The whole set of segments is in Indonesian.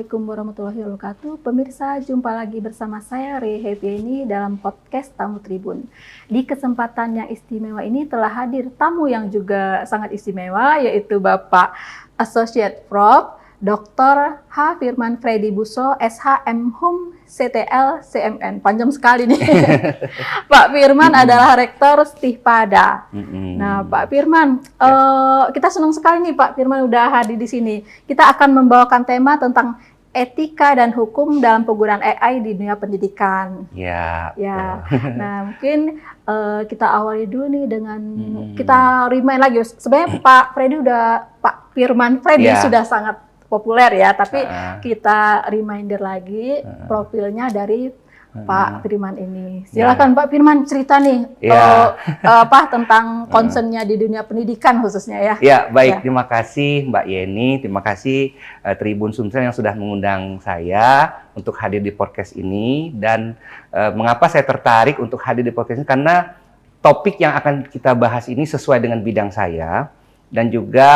Assalamualaikum warahmatullahi wabarakatuh. Pemirsa, jumpa lagi bersama saya Rehebieni dalam podcast Tamu Tribun. Di kesempatan yang istimewa ini telah hadir tamu yang juga sangat istimewa, yaitu Bapak Associate Prof. Dr. H. Firman Freddy Busso, SHM Hum CTL CMN. Panjang sekali nih. Pak Firman adalah Rektor Stihpada. Nah, Pak Firman, kita senang sekali nih Pak Firman udah hadir di sini. Kita akan membawakan tema tentang etika dan hukum dalam penggunaan AI di dunia pendidikan. Ya. Nah, mungkin kita awali dulu nih dengan kita remind lagi. Sebenarnya Pak Firman Freddy sudah sangat populer ya, tapi kita reminder lagi profilnya dari Pak Firman ini. Silakan Pak Firman cerita nih tentang concernnya di dunia pendidikan khususnya ya. Ya, baik. Terima kasih Mbak Yeni, terima kasih Tribun Sumsel yang sudah mengundang saya untuk hadir di podcast ini. Dan mengapa saya tertarik untuk hadir di podcast ini, karena topik yang akan kita bahas ini sesuai dengan bidang saya, dan juga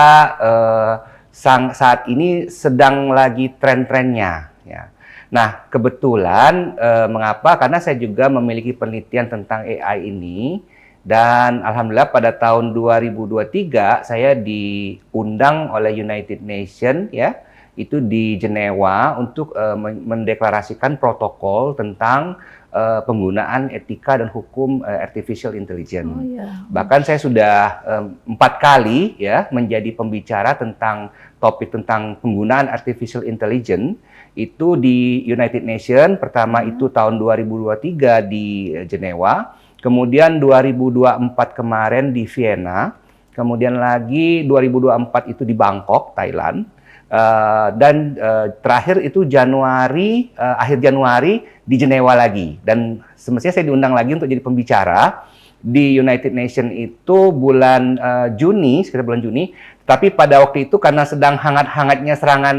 saat ini sedang lagi tren-trennya. Ya. Nah, kebetulan mengapa? Karena saya juga memiliki penelitian tentang AI ini, dan alhamdulillah pada tahun 2023 saya diundang oleh United Nations ya, itu di Jenewa untuk mendeklarasikan protokol tentang penggunaan etika dan hukum artificial intelligence. Bahkan saya sudah 4 kali ya menjadi pembicara tentang topik tentang penggunaan artificial intelligence itu di United Nations. Pertama itu tahun 2023 di Jenewa, kemudian 2024 kemarin di Vienna, kemudian lagi 2024 itu di Bangkok, Thailand. Dan terakhir itu akhir Januari di Jenewa lagi, dan semestinya saya diundang lagi untuk jadi pembicara di United Nations itu bulan Juni, sekitar bulan Juni. Tapi pada waktu itu karena sedang hangat-hangatnya serangan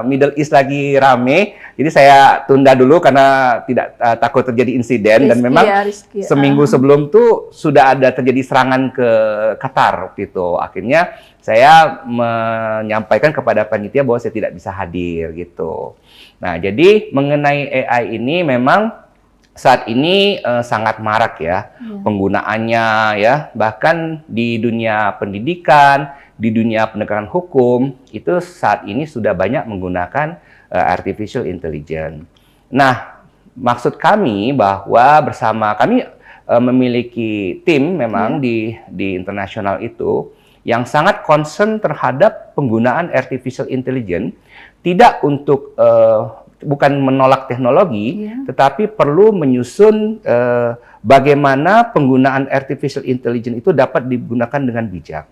Middle East lagi rame, jadi saya tunda dulu karena tidak takut terjadi insiden. Dan memang seminggu sebelum itu sudah ada terjadi serangan ke Qatar waktu itu. Akhirnya saya menyampaikan kepada panitia bahwa saya tidak bisa hadir gitu. Nah, jadi mengenai AI ini memang saat ini sangat marak ya penggunaannya ya, bahkan di dunia pendidikan, di dunia penegakan hukum itu saat ini sudah banyak menggunakan artificial intelligence. Nah, maksud kami bahwa bersama kami memiliki tim memang di internasional itu yang sangat concern terhadap penggunaan artificial intelligence, tidak untuk bukan menolak teknologi, tetapi perlu menyusun bagaimana penggunaan artificial intelligence itu dapat digunakan dengan bijak.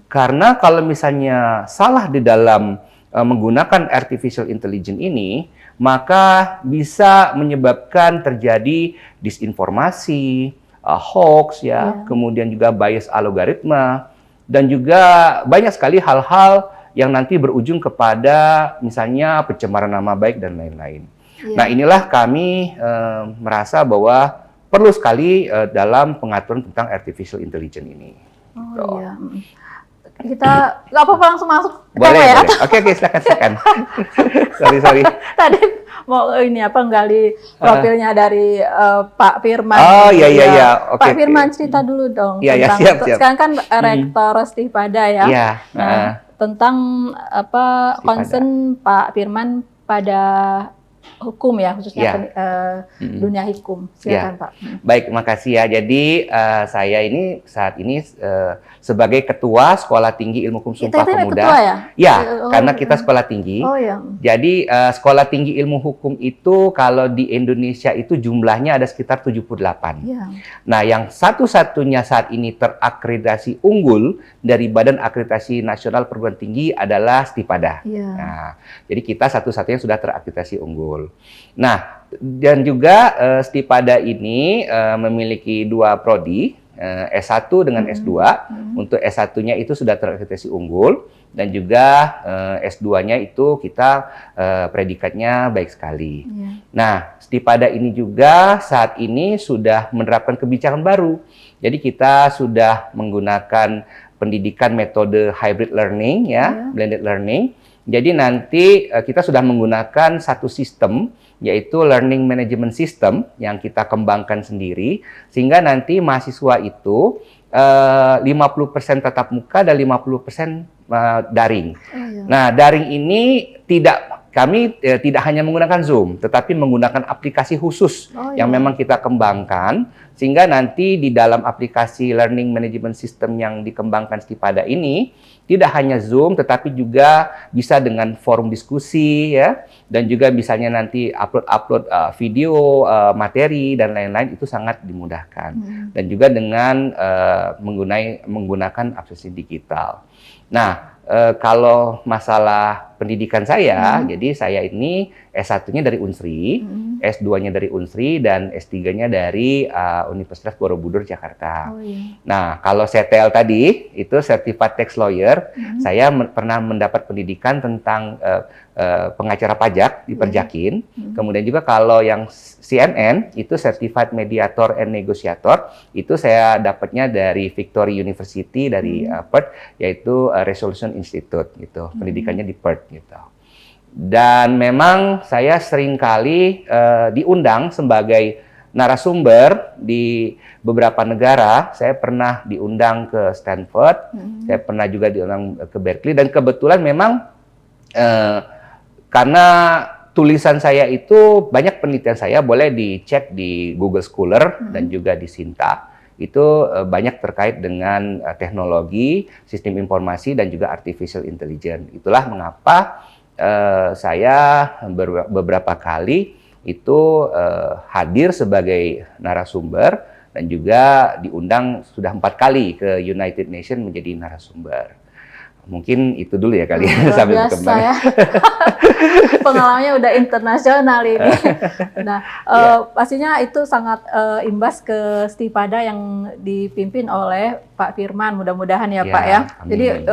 Karena kalau misalnya salah di dalam menggunakan artificial intelligence ini, maka bisa menyebabkan terjadi disinformasi, hoax ya, kemudian juga bias algoritma, dan juga banyak sekali hal-hal yang nanti berujung kepada misalnya pencemaran nama baik dan lain-lain. Nah, inilah kami merasa bahwa perlu sekali dalam pengaturan tentang artificial intelligence ini. Kita nggak apa-apa langsung masuk boleh, ya? Oke, silakan. sorry. Tadi mau nggali profilnya dari Pak Firman. Iya. Pak Firman cerita dulu dong tentang siap. sekarang kan Rektor Stihpada ya. Tentang concern Pak Firman pada hukum ya, khususnya dunia hukum. Silakan Pak. Baik, makasih ya. Jadi saya ini saat ini sebagai Ketua Sekolah Tinggi Ilmu Hukum Sumpah Pemuda. Ketua ya? Karena kita sekolah tinggi. Jadi Sekolah Tinggi Ilmu Hukum itu kalau di Indonesia itu jumlahnya ada sekitar 78. Nah, yang satu-satunya saat ini terakreditasi unggul dari Badan Akreditasi Nasional Perguruan Tinggi adalah Stihpada. Nah, jadi kita satu-satunya sudah terakreditasi unggul. Nah, dan juga Stihpada ini memiliki 2 prodi, S1 dengan S2. Untuk S1-nya itu sudah terakreditasi unggul, dan juga S2-nya itu kita predikatnya baik sekali. Nah, Stihpada ini juga saat ini sudah menerapkan kebijakan baru. Jadi kita sudah menggunakan pendidikan metode hybrid learning ya, blended learning. Jadi nanti kita sudah menggunakan satu sistem, yaitu Learning Management System yang kita kembangkan sendiri, sehingga nanti mahasiswa itu 50% tatap muka dan 50% daring. Nah, daring ini kami tidak hanya menggunakan Zoom, tetapi menggunakan aplikasi khusus yang memang kita kembangkan, sehingga nanti di dalam aplikasi Learning Management System yang dikembangkan Stipada ini, tidak hanya Zoom, tetapi juga bisa dengan forum diskusi, ya, dan juga misalnya nanti upload video, materi, dan lain-lain, itu sangat dimudahkan. Dan juga dengan menggunakan aplikasi digital. Nah, kalau masalah pendidikan saya, jadi saya ini S1-nya dari Unsri, S2-nya dari Unsri, dan S3-nya dari Universitas Borobudur, Jakarta. Nah, kalau CTL tadi, itu Certified Tax Lawyer, saya pernah mendapat pendidikan tentang pengacara pajak di Perjakin. Kemudian juga kalau yang CNN, itu Certified Mediator and Negotiator, itu saya dapatnya dari Victory University, dari Perth, yaitu Resolution Institute, gitu. Pendidikannya di Perth, gitu. Dan memang saya seringkali diundang sebagai narasumber di beberapa negara. Saya pernah diundang ke Stanford, saya pernah juga diundang ke Berkeley, dan kebetulan memang karena tulisan saya itu, banyak penelitian saya boleh dicek di Google Scholar dan juga di Sinta. Itu banyak terkait dengan teknologi, sistem informasi, dan juga artificial intelligence. Itulah mengapa saya beberapa kali itu hadir sebagai narasumber, dan juga diundang sudah 4 kali ke United Nations menjadi narasumber. Mungkin itu dulu ya kali ya, sampai berkembang. Ya. Pengalamannya udah internasional ini. Nah, pastinya itu sangat imbas ke Stipada yang dipimpin oleh Pak Firman, mudah-mudahan ya Pak ya. Amin. Jadi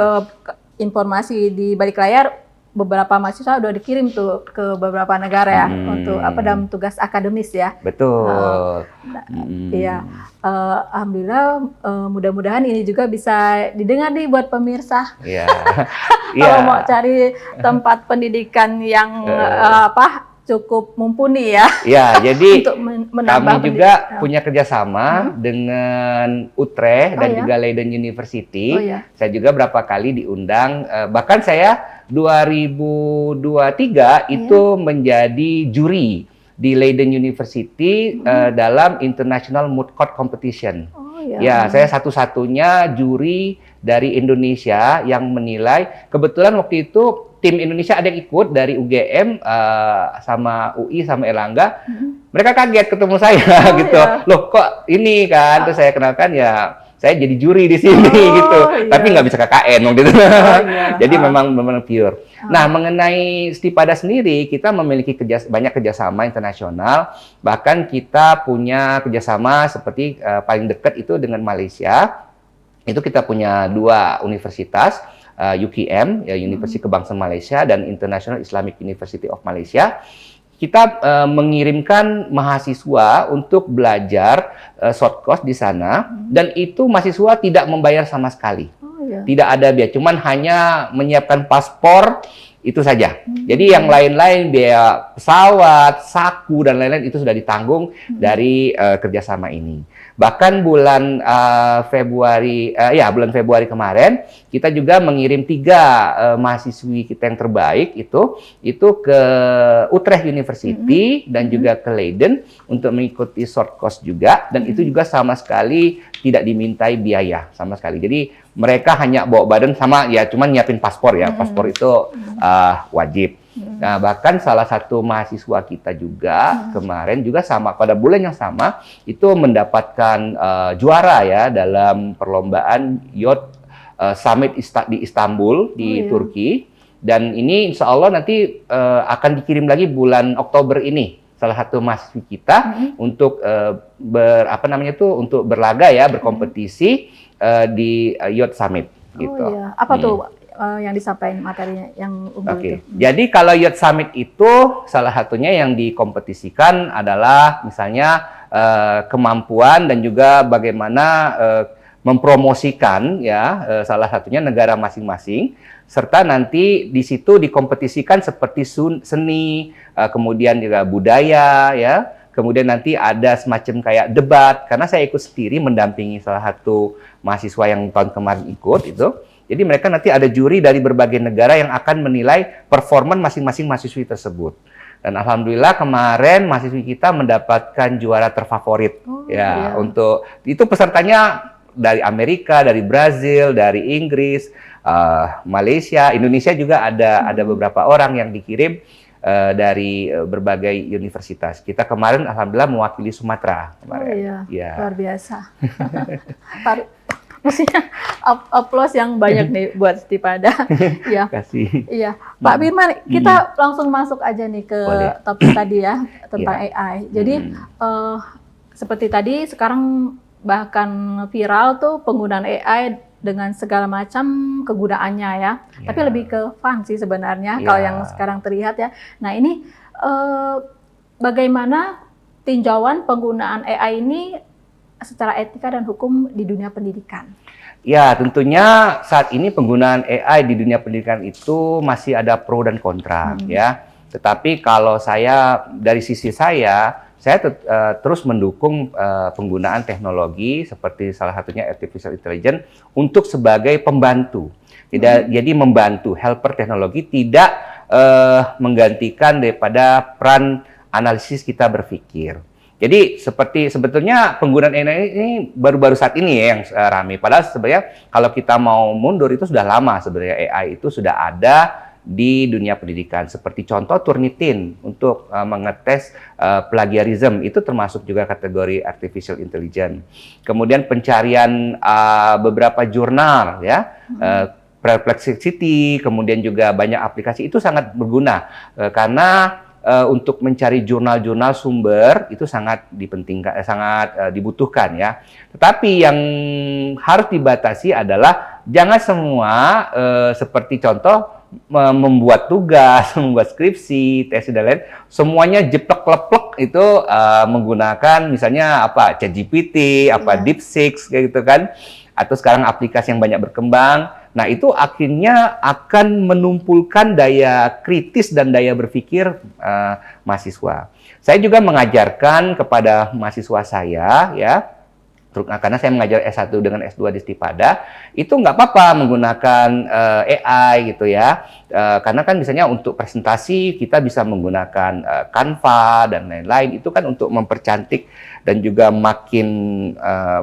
informasi di balik layar, beberapa mahasiswa udah dikirim tuh ke beberapa negara ya, untuk dalam tugas akademis ya. Betul. Iya, alhamdulillah, mudah-mudahan ini juga bisa didengar nih buat pemirsa. Iya. Kalau mau cari tempat pendidikan yang cukup mumpuni ya. Ya, jadi untuk kami juga punya kerjasama dengan Utrecht dan juga Leiden University. Saya juga berapa kali diundang, bahkan saya 2023 itu menjadi juri di Leiden University dalam International Moot Court Competition. Ya, saya satu-satunya juri dari Indonesia yang menilai. Kebetulan waktu itu tim Indonesia ada yang ikut dari UGM, sama UI, sama Erlangga. Mereka kaget ketemu saya gitu. Loh, kok ini kan? Terus saya kenalkan, ya saya jadi juri di sini gitu. Tapi nggak bisa KKN gitu. Jadi memang pure. Nah, mengenai Stipada sendiri, kita memiliki banyak kerjasama internasional. Bahkan kita punya kerjasama seperti paling dekat itu dengan Malaysia. Itu kita punya 2 universitas, UKM, ya, Universitas Kebangsaan Malaysia, dan International Islamic University of Malaysia. Kita mengirimkan mahasiswa untuk belajar short course di sana, dan itu mahasiswa tidak membayar sama sekali. Tidak ada biaya, cuman hanya menyiapkan paspor, itu saja. Jadi yang lain-lain, biaya pesawat, saku, dan lain-lain itu sudah ditanggung dari kerjasama ini. Bahkan bulan Februari kemarin, kita juga mengirim 3 mahasiswi kita yang terbaik itu ke Utrecht University dan juga ke Leiden untuk mengikuti short course juga, dan itu juga sama sekali tidak dimintai biaya sama sekali. Jadi mereka hanya bawa badan sama, ya cuman nyiapin paspor ya, paspor itu wajib. Nah, bahkan salah satu mahasiswa kita juga kemarin juga sama, pada bulan yang sama itu mendapatkan juara ya dalam perlombaan Youth Summit di Istanbul di Turki, dan ini insya Allah nanti akan dikirim lagi bulan Oktober ini salah satu mahasiswa kita untuk untuk berlaga ya, berkompetisi di Youth Summit gitu. Apa tuh yang disampaikan materinya yang unggul itu? Jadi kalau Youth Summit itu salah satunya yang dikompetisikan adalah misalnya kemampuan dan juga bagaimana mempromosikan ya salah satunya negara masing-masing, serta nanti di situ dikompetisikan seperti seni, kemudian juga budaya ya, kemudian nanti ada semacam kayak debat, karena saya ikut sendiri mendampingi salah satu mahasiswa yang tahun kemarin ikut itu. Jadi mereka nanti ada juri dari berbagai negara yang akan menilai performa masing-masing mahasiswi tersebut. Dan alhamdulillah kemarin mahasiswi kita mendapatkan juara terfavorit ya. Untuk itu pesertanya dari Amerika, dari Brazil, dari Inggris, Malaysia, Indonesia juga ada beberapa orang yang dikirim dari berbagai universitas. Kita kemarin alhamdulillah mewakili Sumatera kemarin. Oh iya, ya. Luar biasa. Maksudnya aplaus yang banyak nih buat Stipada. Ya. Kasih. Iya, Pak Firman, kita langsung masuk aja nih ke topik tadi ya tentang AI. Jadi seperti tadi sekarang bahkan viral tuh penggunaan AI dengan segala macam kegunaannya ya. Tapi lebih ke fun sih sebenarnya kalau yang sekarang terlihat ya. Nah ini bagaimana tinjauan penggunaan AI ini secara etika dan hukum di dunia pendidikan? Ya, tentunya saat ini penggunaan AI di dunia pendidikan itu masih ada pro dan kontra ya. Tetapi kalau saya dari sisi saya terus mendukung penggunaan teknologi seperti salah satunya artificial intelligence untuk sebagai pembantu. Jadi membantu, helper teknologi, tidak menggantikan daripada peran analisis kita berpikir. Jadi sebetulnya penggunaan AI ini baru-baru saat ini ya yang ramai. Padahal sebenarnya kalau kita mau mundur itu sudah lama sebenarnya AI itu sudah ada di dunia pendidikan. Seperti contoh Turnitin untuk mengetes plagiarism itu termasuk juga kategori artificial intelligence. Kemudian pencarian beberapa jurnal ya. Perplexity, kemudian juga banyak aplikasi itu sangat berguna karena untuk mencari jurnal-jurnal sumber itu sangat dipentingkan, sangat dibutuhkan ya. Tetapi yang harus dibatasi adalah jangan semua seperti contoh membuat tugas, membuat skripsi, tesis dan lain, semuanya jeplek-leplek itu menggunakan misalnya apa ChatGPT, DeepSeek kayak gitu kan, atau sekarang aplikasi yang banyak berkembang. Nah, itu akhirnya akan menumpulkan daya kritis dan daya berpikir mahasiswa. Saya juga mengajarkan kepada mahasiswa saya, ya, karena saya mengajar S1 dengan S2 di Stipada, itu nggak apa-apa menggunakan AI gitu ya. Karena kan misalnya untuk presentasi kita bisa menggunakan Canva dan lain-lain, itu kan untuk mempercantik dan juga makin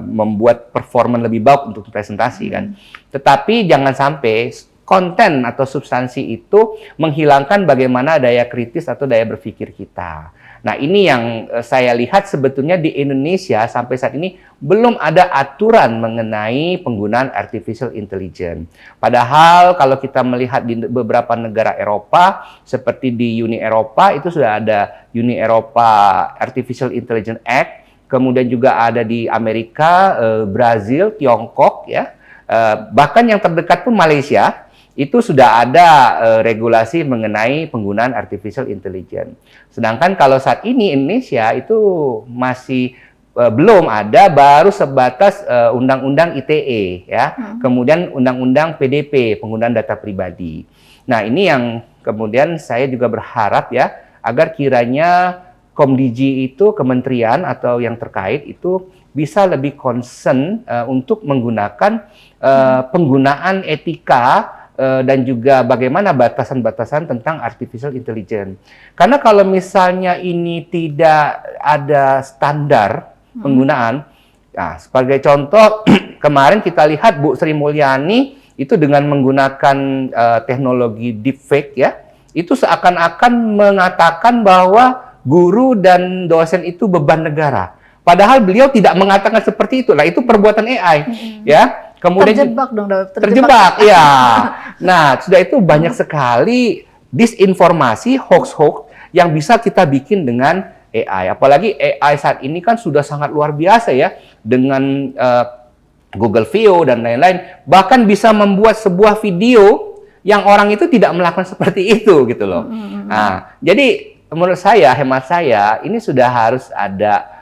membuat performa lebih baik untuk presentasi kan. Tetapi jangan sampai konten atau substansi itu menghilangkan bagaimana daya kritis atau daya berpikir kita. Nah, ini yang saya lihat sebetulnya di Indonesia sampai saat ini belum ada aturan mengenai penggunaan artificial intelligence. Padahal kalau kita melihat di beberapa negara Eropa, seperti di Uni Eropa itu sudah ada Uni Eropa Artificial Intelligence Act, kemudian juga ada di Amerika, Brazil, Tiongkok, ya. Bahkan yang terdekat pun Malaysia, itu sudah ada regulasi mengenai penggunaan artificial intelligence. Sedangkan kalau saat ini Indonesia itu masih belum ada, baru sebatas Undang-Undang ITE, ya. Kemudian Undang-Undang PDP, penggunaan data pribadi. Nah, ini yang kemudian saya juga berharap ya, agar kiranya Komdigi itu, kementerian atau yang terkait itu bisa lebih concern untuk menggunakan penggunaan etika dan juga bagaimana batasan-batasan tentang artificial intelligence. Karena kalau misalnya ini tidak ada standar penggunaan, nah, sebagai contoh kemarin kita lihat Bu Sri Mulyani itu dengan menggunakan teknologi deepfake ya, itu seakan-akan mengatakan bahwa guru dan dosen itu beban negara. Padahal beliau tidak mengatakan seperti itu. Nah, itu perbuatan AI, ya. Kemudian terjebak dong, terjebak, ya. Nah, sudah itu banyak sekali disinformasi, hoax-hoax yang bisa kita bikin dengan AI. Apalagi AI saat ini kan sudah sangat luar biasa ya, dengan Google View dan lain-lain. Bahkan bisa membuat sebuah video yang orang itu tidak melakukan seperti itu, gitu loh. Nah, jadi menurut saya, hemat saya, ini sudah harus ada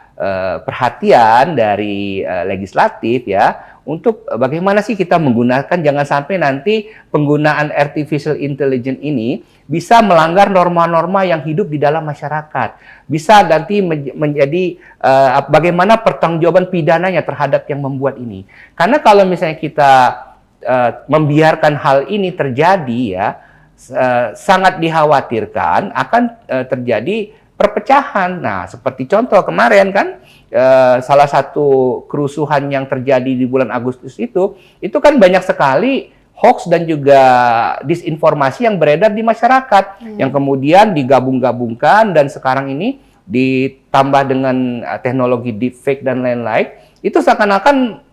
perhatian dari legislatif ya, untuk bagaimana sih kita menggunakan, jangan sampai nanti penggunaan artificial intelligence ini bisa melanggar norma-norma yang hidup di dalam masyarakat. Bisa nanti menjadi bagaimana pertanggungjawaban pidananya terhadap yang membuat ini. Karena kalau misalnya kita membiarkan hal ini terjadi ya, sangat dikhawatirkan akan terjadi perpecahan. Nah, seperti contoh kemarin kan, salah satu kerusuhan yang terjadi di bulan Agustus itu kan banyak sekali hoax dan juga disinformasi yang beredar di masyarakat, yang kemudian digabung-gabungkan dan sekarang ini ditambah dengan teknologi deepfake dan lain-lain, itu seakan-akan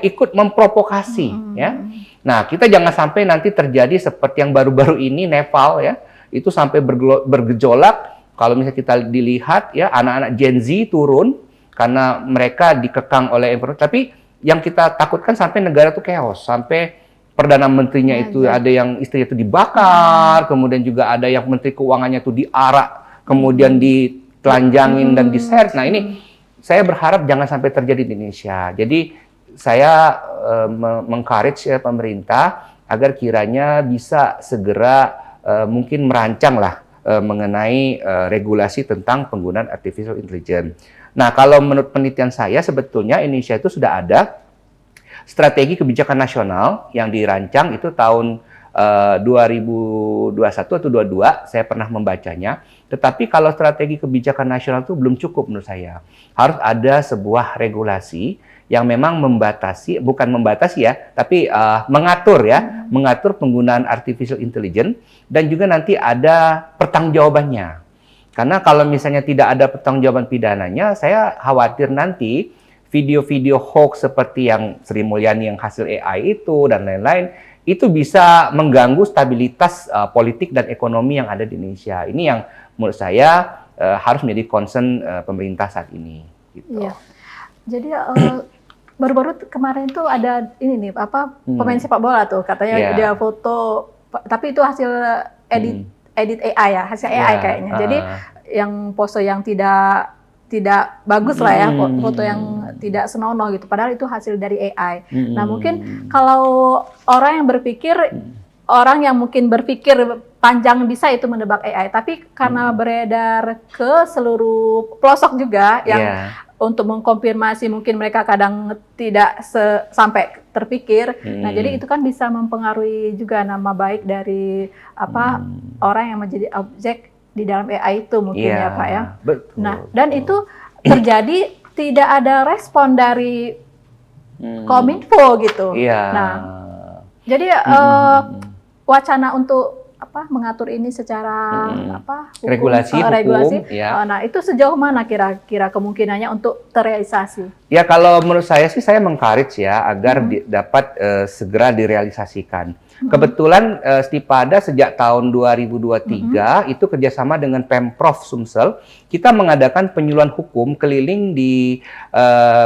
ikut memprovokasi ya. Nah, kita jangan sampai nanti terjadi seperti yang baru-baru ini Nepal ya, itu sampai bergejolak. Kalau misalnya kita dilihat ya, anak-anak Gen Z turun karena mereka dikekang oleh informasi. Tapi yang kita takutkan sampai negara itu chaos, sampai perdana menterinya itu ada yang istrinya itu dibakar, kemudian juga ada yang menteri keuangannya itu diarak, kemudian ditelanjangin dan diseret. Nah, ini saya berharap jangan sampai terjadi di Indonesia. Jadi saya meng-encourage ya pemerintah agar kiranya bisa segera mungkin merancang lah mengenai regulasi tentang penggunaan artificial intelligence. Nah, kalau menurut penelitian saya sebetulnya Indonesia itu sudah ada strategi kebijakan nasional yang dirancang itu tahun 2021 atau 2022, saya pernah membacanya. Tetapi kalau strategi kebijakan nasional itu belum cukup menurut saya. Harus ada sebuah regulasi yang memang membatasi, bukan membatasi ya, tapi mengatur ya, mengatur penggunaan artificial intelligence dan juga nanti ada pertanggungjawabannya. Karena kalau misalnya tidak ada pertanggungjawaban pidananya, saya khawatir nanti video-video hoax seperti yang Sri Mulyani yang hasil AI itu dan lain-lain, itu bisa mengganggu stabilitas politik dan ekonomi yang ada di Indonesia. Ini yang menurut saya harus menjadi concern pemerintah saat ini. Gitu. Iya. Jadi baru-baru kemarin tuh ada ini nih pemain sepak bola tuh katanya dia foto, tapi itu hasil edit AI ya, hasil AI kayaknya. Jadi yang pose yang tidak bagus lah ya, foto yang tidak senonoh gitu. Padahal itu hasil dari AI. Nah, mungkin kalau orang yang mungkin berpikir panjang bisa itu menebak AI, tapi karena beredar ke seluruh pelosok juga yang untuk mengkonfirmasi mungkin mereka kadang tidak sampai terpikir. Nah, jadi itu kan bisa mempengaruhi juga nama baik dari orang yang menjadi objek di dalam AI itu mungkin ya Pak ya. Betul. Nah, dan itu terjadi tidak ada respon dari Kominfo gitu. Nah, jadi wacana untuk mengatur ini secara hukum, regulasi. Nah, itu sejauh mana kira-kira kemungkinannya untuk terrealisasi? Ya, kalau menurut saya sih saya meng-encourage ya agar dapat segera direalisasikan. Kebetulan Stipada sejak tahun 2023 itu kerjasama dengan Pemprov Sumsel, kita mengadakan penyuluhan hukum keliling di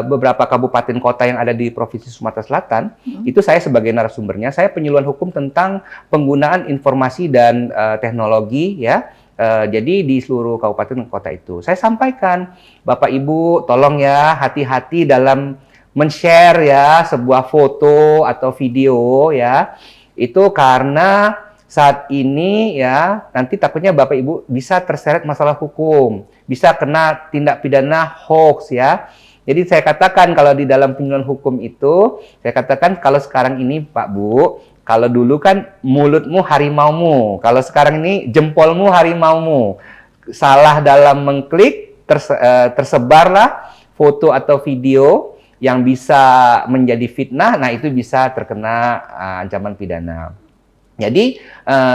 beberapa kabupaten kota yang ada di Provinsi Sumatera Selatan. Itu saya sebagai narasumbernya, saya penyuluhan hukum tentang penggunaan informasi dan teknologi ya. Jadi di seluruh kabupaten dan kota itu. Saya sampaikan, Bapak Ibu tolong ya hati-hati dalam men-share ya sebuah foto atau video ya. Itu karena saat ini ya nanti takutnya Bapak Ibu bisa terseret masalah hukum, bisa kena tindak pidana hoax ya. Jadi saya katakan kalau di dalam penyuluhan hukum itu, saya katakan kalau sekarang ini Pak Bu, kalau dulu kan mulutmu harimaumu, kalau sekarang ini jempolmu harimaumu. Salah dalam mengklik, tersebarlah foto atau video yang bisa menjadi fitnah, nah itu bisa terkena ancaman pidana. Jadi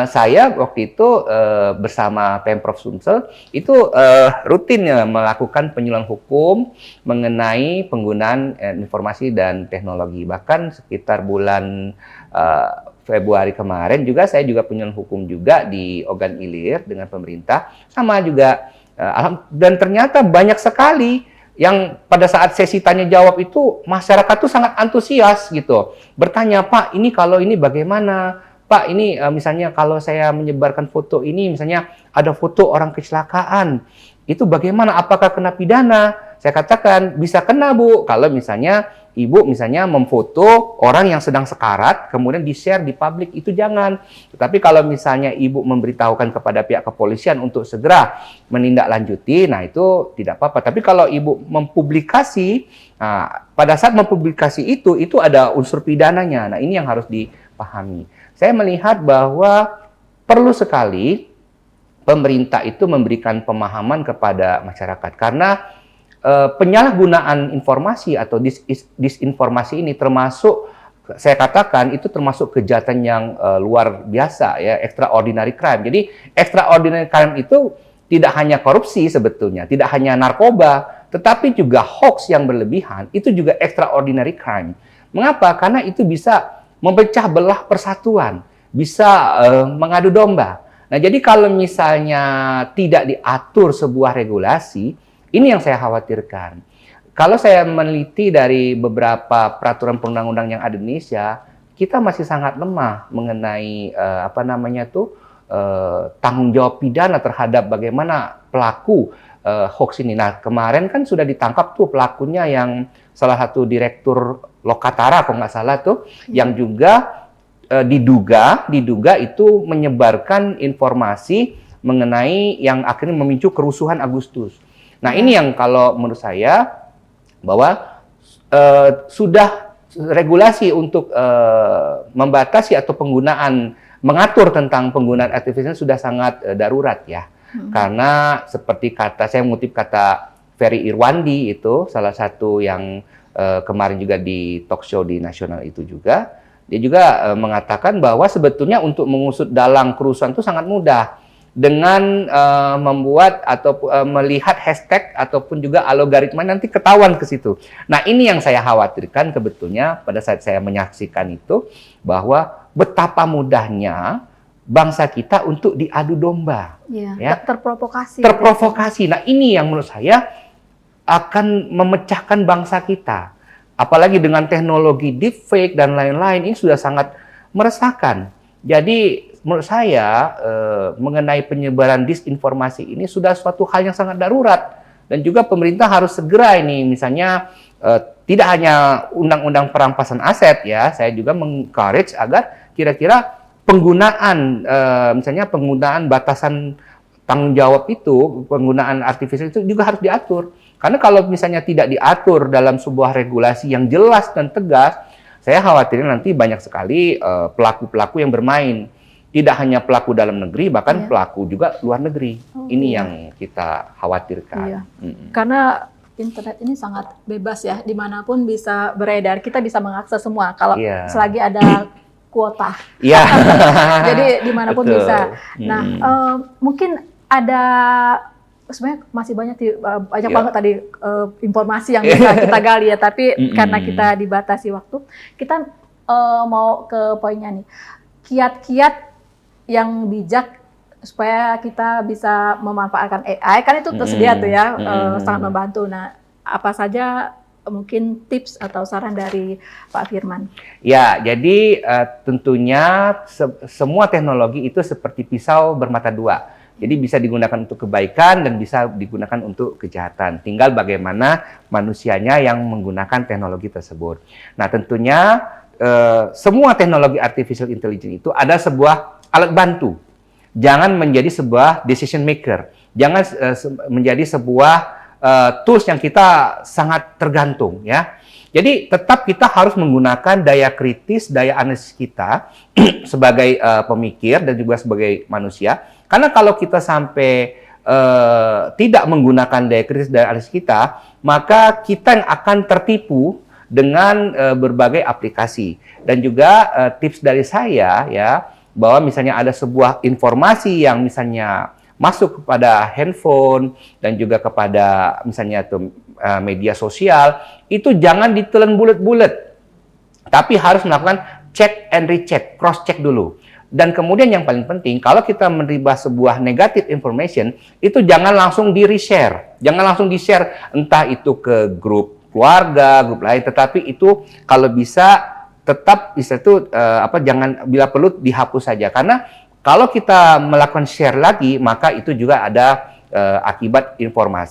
saya waktu itu bersama Pemprov Sumsel itu rutin ya, melakukan penyuluhan hukum mengenai penggunaan informasi dan teknologi. Bahkan sekitar bulan Februari kemarin juga saya juga penyuluhan hukum juga di Ogan Ilir dengan pemerintah, sama juga dan ternyata banyak sekali yang pada saat sesi tanya jawab itu masyarakat tuh sangat antusias gitu. Bertanya, Pak, ini kalau ini bagaimana? Pak, ini misalnya kalau saya menyebarkan foto ini, misalnya ada foto orang kecelakaan, itu bagaimana? Apakah kena pidana? Saya katakan, bisa kena Bu, kalau misalnya ibu misalnya memfoto orang yang sedang sekarat, kemudian di-share di publik, itu jangan. Tetapi kalau misalnya ibu memberitahukan kepada pihak kepolisian untuk segera menindaklanjuti, nah itu tidak apa-apa. Tapi kalau ibu mempublikasi, nah, pada saat mempublikasi itu ada unsur pidananya. Nah ini yang harus dipahami. Saya melihat bahwa perlu sekali pemerintah itu memberikan pemahaman kepada masyarakat, karena penyalahgunaan informasi atau disinformasi ini termasuk, saya katakan itu termasuk kejahatan yang luar biasa ya, extraordinary crime. Jadi extraordinary crime itu tidak hanya korupsi sebetulnya, tidak hanya narkoba, tetapi juga hoax yang berlebihan itu juga extraordinary crime. Mengapa? Karena itu bisa memecah belah persatuan, bisa mengadu domba. Nah, jadi kalau misalnya tidak diatur sebuah regulasi, ini yang saya khawatirkan. Kalau saya meneliti dari beberapa peraturan perundang-undang yang ada di Indonesia, kita masih sangat lemah mengenai tanggung jawab pidana terhadap bagaimana pelaku hoax ini. Nah, kemarin kan sudah ditangkap tuh pelakunya, yang salah satu direktur Lokatara kalau nggak salah tuh, yang juga diduga itu menyebarkan informasi mengenai yang akhirnya memicu kerusuhan Agustus. Nah, ini yang kalau menurut saya bahwa sudah regulasi untuk membatasi atau mengatur tentang penggunaan artificial sudah sangat darurat ya. Karena seperti saya mengutip kata Ferry Irwandi, itu salah satu yang kemarin juga di talk show di nasional itu juga, dia juga mengatakan bahwa sebetulnya untuk mengusut dalang kerusuhan itu sangat mudah. Dengan membuat atau melihat hashtag ataupun juga algoritma, nanti ketahuan ke situ. Nah, ini yang saya khawatirkan sebetulnya pada saat saya menyaksikan itu, bahwa betapa mudahnya bangsa kita untuk diadu domba. Ya. Terprovokasi. Terprovokasi. Nah, ini yang menurut saya akan memecahkan bangsa kita. Apalagi dengan teknologi deepfake dan lain-lain, ini sudah sangat meresahkan. Jadi menurut saya mengenai penyebaran disinformasi ini sudah suatu hal yang sangat darurat, dan juga pemerintah harus segera ini, misalnya tidak hanya undang-undang perampasan aset ya, saya juga mengencourage agar kira-kira penggunaan misalnya penggunaan batasan tanggung jawab itu, penggunaan artificial itu juga harus diatur. Karena kalau misalnya tidak diatur dalam sebuah regulasi yang jelas dan tegas, saya khawatir nanti banyak sekali pelaku-pelaku yang bermain. Tidak hanya pelaku dalam negeri, bahkan pelaku juga luar negeri. Ini yang kita khawatirkan. Karena internet ini sangat bebas ya, dimanapun bisa beredar. Kita bisa mengakses semua kalau selagi ada kuota. Jadi dimanapun bisa. Nah, mungkin ada, sebenarnya masih banyak banget tadi informasi yang bisa kita gali ya, tapi karena kita dibatasi waktu, kita mau ke poinnya nih. Kiat-kiat yang bijak supaya kita bisa memanfaatkan AI, kan itu tersedia tuh ya, sangat membantu. Nah, apa saja mungkin tips atau saran dari Pak Firman? Ya, jadi tentunya semua teknologi itu seperti pisau bermata dua. Jadi bisa digunakan untuk kebaikan dan bisa digunakan untuk kejahatan. Tinggal bagaimana manusianya yang menggunakan teknologi tersebut. Nah, tentunya semua teknologi artificial intelligence itu ada sebuah alat bantu. Jangan menjadi sebuah decision maker. Jangan menjadi sebuah tools yang kita sangat tergantung ya. Jadi tetap kita harus menggunakan daya kritis, daya analisis kita sebagai pemikir dan juga sebagai manusia. Karena kalau kita sampai tidak menggunakan daya kritis, daya analisis kita, maka kita yang akan tertipu dengan berbagai aplikasi. Dan juga tips dari saya ya, bahwa misalnya ada sebuah informasi yang misalnya masuk kepada handphone dan juga kepada misalnya media sosial, itu jangan ditelan bulat-bulat, tapi harus melakukan check and recheck, cross check dulu. Dan kemudian yang paling penting, kalau kita menerima sebuah negative information, itu jangan langsung di-reshare, jangan langsung di-share entah itu ke grup keluarga, grup lain, tetapi itu kalau bisa tetap jangan, bila perlu dihapus saja, karena kalau kita melakukan share lagi, maka itu juga ada akibat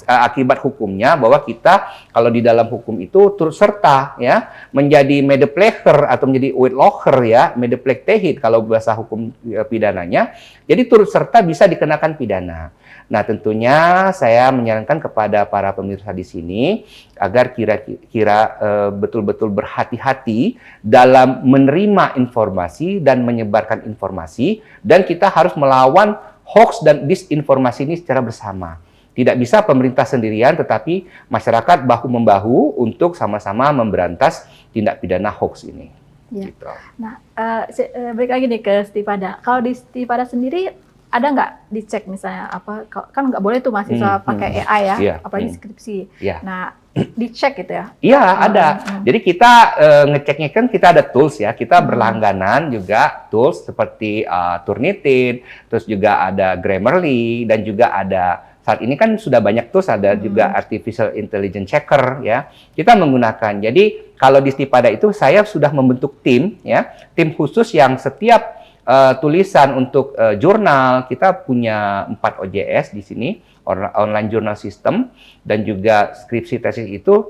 akibat hukumnya, bahwa kita kalau di dalam hukum itu turut serta ya menjadi medepleger atau menjadi witlocher ya, medeplektehid kalau bahasa hukum pidananya. Jadi turut serta bisa dikenakan pidana. Nah, tentunya saya menyarankan kepada para pemirsa di sini agar kira-kira betul-betul berhati-hati dalam menerima informasi dan menyebarkan informasi, dan kita harus melawan hoax dan disinformasi ini secara bersama. Tidak bisa pemerintah sendirian, tetapi masyarakat bahu-membahu untuk sama-sama memberantas tindak pidana hoax ini. Ya. Gitu. Nah, balik lagi nih ke Stipada. Kalau di Stipada sendiri ada nggak dicek misalnya apa, kan nggak boleh tuh mahasiswa pakai AI ya, yeah, apalagi skripsi. Yeah. Nah, dicek gitu ya? Iya, ada. Jadi kita ngeceknya kan kita ada tools ya, kita berlangganan juga tools seperti Turnitin, terus juga ada Grammarly, dan juga ada saat ini kan sudah banyak tools, ada juga Artificial Intelligence Checker ya. Kita menggunakan. Jadi kalau di Stipada itu saya sudah membentuk tim ya, tim khusus yang setiap tulisan untuk jurnal, kita punya 4 OJS di sini, online journal system, dan juga skripsi tesis itu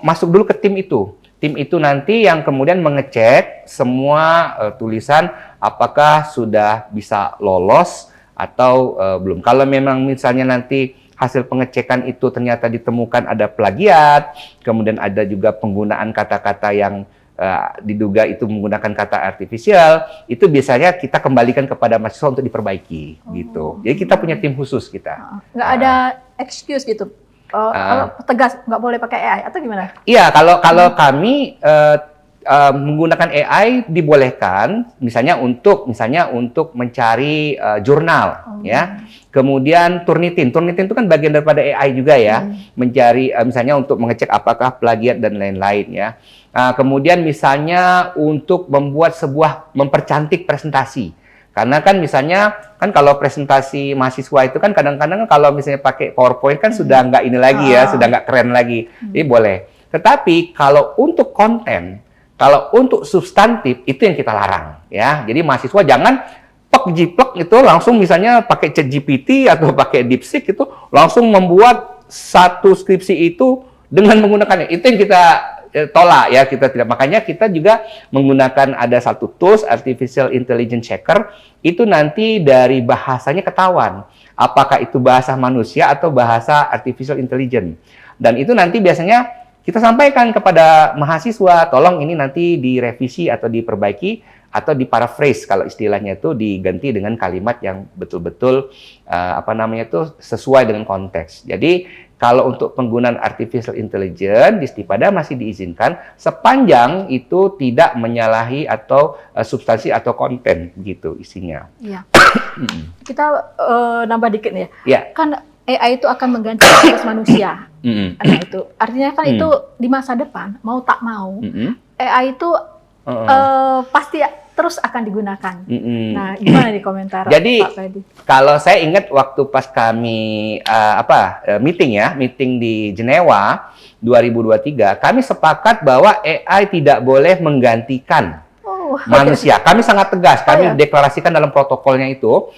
masuk dulu ke tim itu. Tim itu nanti yang kemudian mengecek semua tulisan apakah sudah bisa lolos atau belum. Kalau memang misalnya nanti hasil pengecekan itu ternyata ditemukan ada plagiat, kemudian ada juga penggunaan kata-kata yang diduga itu menggunakan kata artifisial, itu biasanya kita kembalikan kepada mahasiswa untuk diperbaiki gitu. Jadi kita punya tim khusus kita. Nggak ada excuse gitu. Kalau tegas nggak boleh pakai AI atau gimana? Iya, kalau kami menggunakan AI dibolehkan, misalnya untuk mencari jurnal, ya. Kemudian Turnitin itu kan bagian daripada AI juga ya, mencari misalnya untuk mengecek apakah plagiat dan lain-lain ya. Kemudian misalnya untuk mempercantik presentasi. Karena kan misalnya kan kalau presentasi mahasiswa itu kan kadang-kadang kalau misalnya pakai PowerPoint kan sudah nggak ini lagi ya, sudah nggak keren lagi. Jadi boleh. Tetapi kalau untuk konten, kalau untuk substantif itu yang kita larang ya. Jadi mahasiswa jangan jiplek itu langsung misalnya pakai ChatGPT atau pakai DeepSeek itu langsung membuat satu skripsi itu dengan menggunakannya. Itu yang kita tolak ya, kita tidak. Makanya kita juga menggunakan ada satu tools Artificial Intelligence Checker, itu nanti dari bahasanya ketahuan apakah itu bahasa manusia atau bahasa artificial intelligence. Dan itu nanti biasanya kita sampaikan kepada mahasiswa, tolong ini nanti direvisi atau diperbaiki atau diparaphrase kalau istilahnya itu diganti dengan kalimat yang betul-betul sesuai dengan konteks. Jadi kalau untuk penggunaan artificial intelligence di Stipada masih diizinkan sepanjang itu tidak menyalahi atau substansi atau konten gitu isinya. Iya. Kita nambah dikit nih ya. Ya. Kan AI itu akan mengganti tugas manusia. Nah itu artinya kan itu di masa depan mau tak mau AI itu pasti terus akan digunakan. Nah, gimana nih komentar Jadi, Pak Fedi? Kalau saya ingat waktu pas kami meeting di Jenewa 2023, kami sepakat bahwa AI tidak boleh menggantikan manusia. Kami sangat tegas, kami deklarasikan dalam protokolnya itu,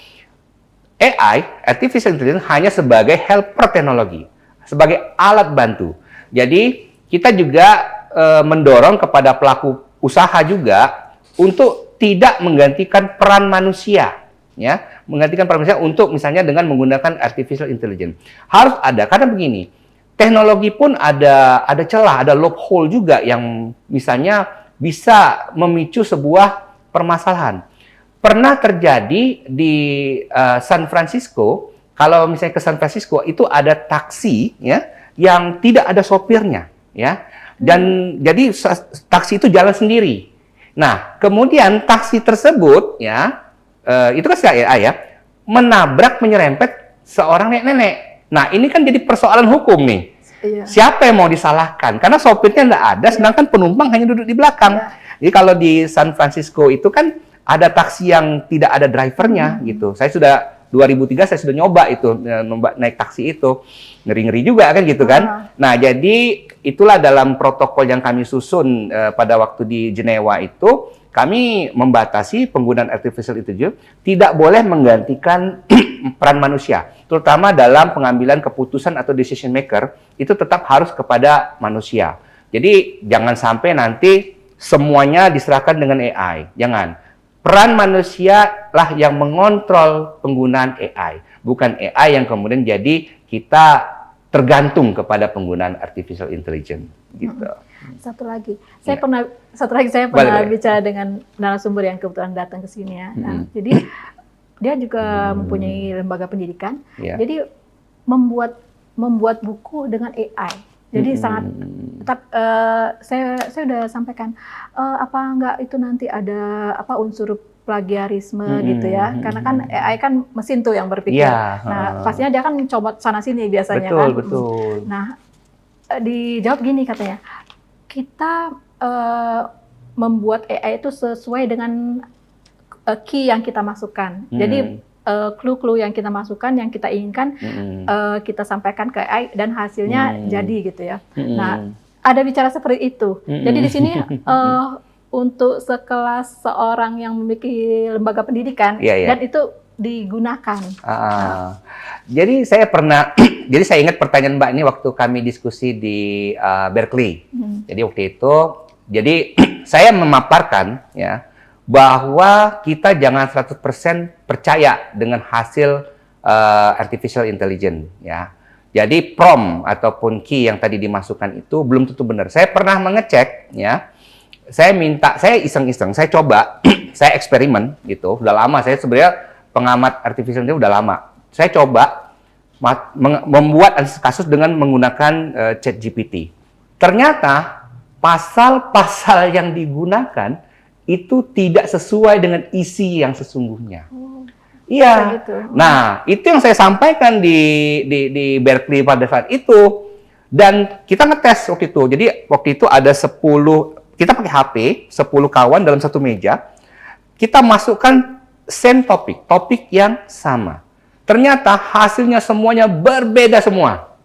AI, Artificial Intelligence, hanya sebagai helper teknologi, sebagai alat bantu. Jadi, kita juga mendorong kepada pelaku usaha juga untuk tidak menggantikan peran manusia, ya, menggantikan peran manusia untuk misalnya dengan menggunakan artificial intelligence. Harus ada, karena begini, teknologi pun ada celah, ada loophole juga yang misalnya bisa memicu sebuah permasalahan. Pernah terjadi di San Francisco, kalau misalnya ke San Francisco itu ada taksi, ya, yang tidak ada sopirnya, ya, dan jadi taksi itu jalan sendiri. Nah, kemudian taksi tersebut, ya, itu kan AI ya, menabrak, menyerempet seorang nenek-nenek. Nah, ini kan jadi persoalan hukum nih. Iya. Siapa yang mau disalahkan? Karena sopirnya nggak ada, sedangkan penumpang hanya duduk di belakang. Jadi kalau di San Francisco itu kan ada taksi yang tidak ada drivernya gitu. Saya sudah 2003 saya sudah nyoba itu, naik taksi itu. Ngeri-ngeri juga kan gitu kan. Nah, jadi itulah dalam protokol yang kami susun pada waktu di Jenewa itu, kami membatasi penggunaan artificial intelligence tidak boleh menggantikan peran manusia. terutama dalam pengambilan keputusan atau decision maker, itu tetap harus kepada manusia. Jadi jangan sampai nanti semuanya diserahkan dengan AI. Jangan. Peran manusia lah yang mengontrol penggunaan AI. Bukan AI yang kemudian jadi kita tergantung kepada penggunaan artificial intelligence. Gitu. Satu lagi saya pernah Boleh. bicara dengan narasumber yang kebetulan datang ke sini ya. Nah, jadi dia juga mempunyai lembaga pendidikan. Ya. Jadi membuat buku dengan AI. Jadi sangat tetap saya sudah sampaikan apa enggak itu nanti ada apa unsur plagiarisme gitu ya. Karena kan AI kan mesin tuh yang berpikir. Ya, Nah, pastinya dia kan coba sana sini biasanya betul, kan. betul. Nah, dijawab gini katanya. Kita membuat AI itu sesuai dengan key yang kita masukkan. Jadi clue-clue yang kita masukkan, yang kita inginkan, kita sampaikan ke AI dan hasilnya jadi gitu ya. Nah, ada bicara seperti itu. Jadi di sini untuk sekelas seorang yang memiliki lembaga pendidikan dan itu digunakan. Jadi saya pernah, jadi saya ingat pertanyaan Mbak ini waktu kami diskusi di Berkeley. Jadi waktu itu, jadi saya memaparkan ya bahwa kita jangan 100% percaya dengan hasil artificial intelligence ya. Jadi prompt ataupun key yang tadi dimasukkan itu belum tentu benar. Saya pernah mengecek ya. Saya iseng-iseng, saya coba, saya eksperimen gitu. Udah lama saya sebenarnya pengamat artificial intelligence udah lama. Saya coba membuat analisis kasus dengan menggunakan ChatGPT. Ternyata pasal-pasal yang digunakan itu tidak sesuai dengan isi yang sesungguhnya. Iya. Gitu. Nah, itu yang saya sampaikan di Berkeley pada saat itu. Dan kita ngetes waktu itu. Jadi waktu itu ada 10, kita pakai HP, 10 kawan dalam satu meja. Kita masukkan same topik yang sama. Ternyata hasilnya semuanya berbeda semua.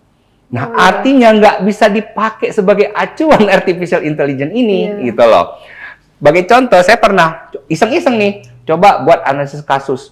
Nah, artinya nggak bisa dipakai sebagai acuan artificial intelligence ini, gitu loh. Sebagai contoh, saya pernah iseng-iseng nih, coba buat analisis kasus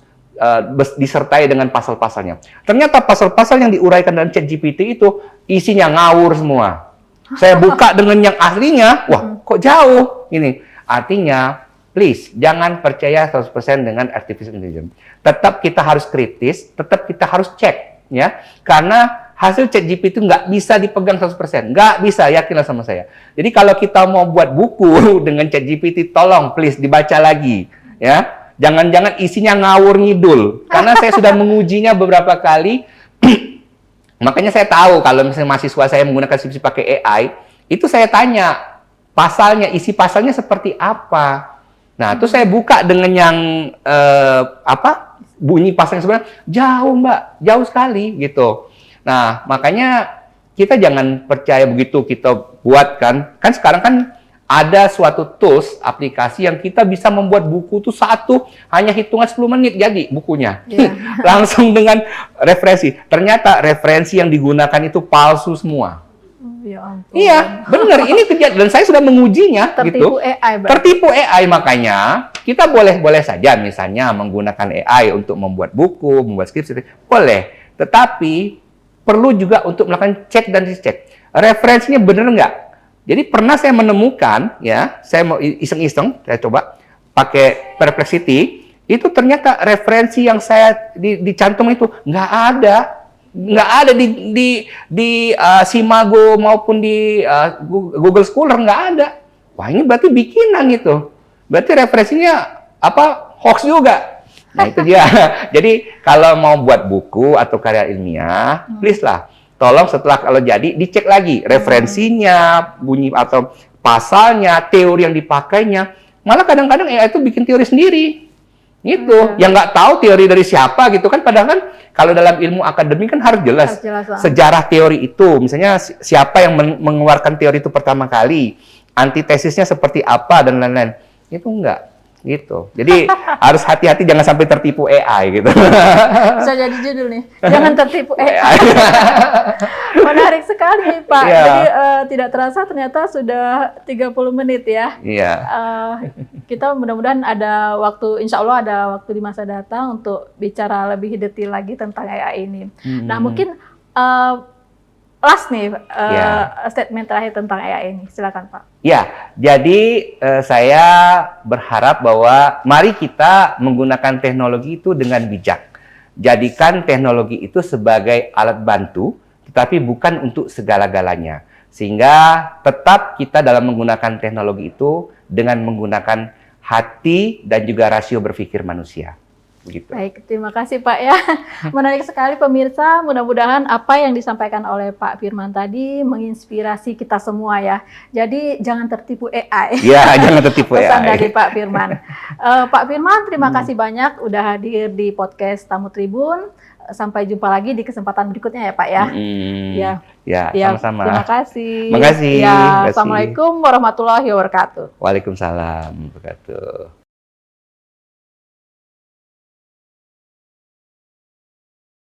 disertai dengan pasal-pasalnya. Ternyata pasal-pasal yang diuraikan dalam ChatGPT itu isinya ngawur semua. Saya buka dengan yang aslinya, wah kok jauh ini. Artinya, please, jangan percaya 100% dengan artificial intelligence. Tetap kita harus kritis, tetap kita harus cek, ya. Karena hasil ChatGPT itu nggak bisa dipegang 100%. Nggak bisa, yakinlah sama saya. Jadi kalau kita mau buat buku dengan ChatGPT, tolong, please, dibaca lagi, ya. Jangan-jangan isinya ngawur ngidul. Karena saya sudah mengujinya beberapa kali. Makanya saya tahu kalau misalnya mahasiswa saya menggunakan skripsi pakai AI, itu saya tanya, isi pasalnya seperti apa. Nah, terus saya buka dengan yang bunyi pasalnya sebenarnya jauh, Mbak, jauh sekali gitu. Nah, makanya kita jangan percaya begitu kita buat kan sekarang kan ada suatu tools aplikasi yang kita bisa membuat buku itu satu hanya hitungan 10 menit jadi bukunya. Langsung dengan referensi. Ternyata referensi yang digunakan itu palsu semua. Ya ampun. Iya, benar. Ini kejadian dan saya sudah mengujinya. Tertipu gitu. AI berarti. Tertipu AI, makanya kita boleh saja misalnya menggunakan AI untuk membuat buku, membuat skripsi, boleh. Tetapi perlu juga untuk melakukan cek dan dicek. Referensinya benar nggak? Jadi pernah saya menemukan, ya, saya mau iseng-iseng, saya coba pakai Perplexity, itu ternyata referensi yang saya dicantum itu nggak ada di Simago maupun di Google Scholar nggak ada. Wah, ini berarti bikinan itu. Berarti referensinya hoax juga. Nah itu dia. Jadi kalau mau buat buku atau karya ilmiah, please lah. Tolong setelah kalau jadi dicek lagi referensinya, bunyi atau pasalnya, teori yang dipakainya. Malah kadang-kadang AI itu bikin teori sendiri. Gitu. Yang nggak tahu teori dari siapa gitu kan. Padahal kan kalau dalam ilmu akademik kan harus jelas sejarah teori itu. Misalnya siapa yang mengeluarkan teori itu pertama kali, antitesisnya seperti apa dan lain-lain. Itu enggak. Gitu. Jadi harus hati-hati jangan sampai tertipu AI gitu. Bisa jadi judul nih. Jangan tertipu AI. Menarik sekali, Pak. Yeah. Jadi tidak terasa ternyata sudah 30 menit ya. Iya. Kita mudah-mudahan ada waktu, insya Allah ada waktu di masa datang untuk bicara lebih detail lagi tentang AI ini. Nah, mungkin last nih statement terakhir tentang AI ini, silakan Pak. Ya, jadi saya berharap bahwa mari kita menggunakan teknologi itu dengan bijak. Jadikan teknologi itu sebagai alat bantu, tetapi bukan untuk segala-galanya. Sehingga tetap kita dalam menggunakan teknologi itu dengan menggunakan hati dan juga rasio berpikir manusia. Begitu. Baik, terima kasih Pak ya. Menarik sekali pemirsa, mudah-mudahan apa yang disampaikan oleh Pak Firman tadi menginspirasi kita semua ya. Jadi jangan tertipu AI. Ya, jangan tertipu AI. Pesan dari Pak Firman. Pak Firman, terima kasih banyak udah hadir di podcast Tamu Tribun. Sampai jumpa lagi di kesempatan berikutnya ya Pak ya. Ya, sama-sama. Terima kasih. Terima kasih. Ya, Assalamualaikum warahmatullahi wabarakatuh. Waalaikumsalam warahmatullahi wabarakatuh.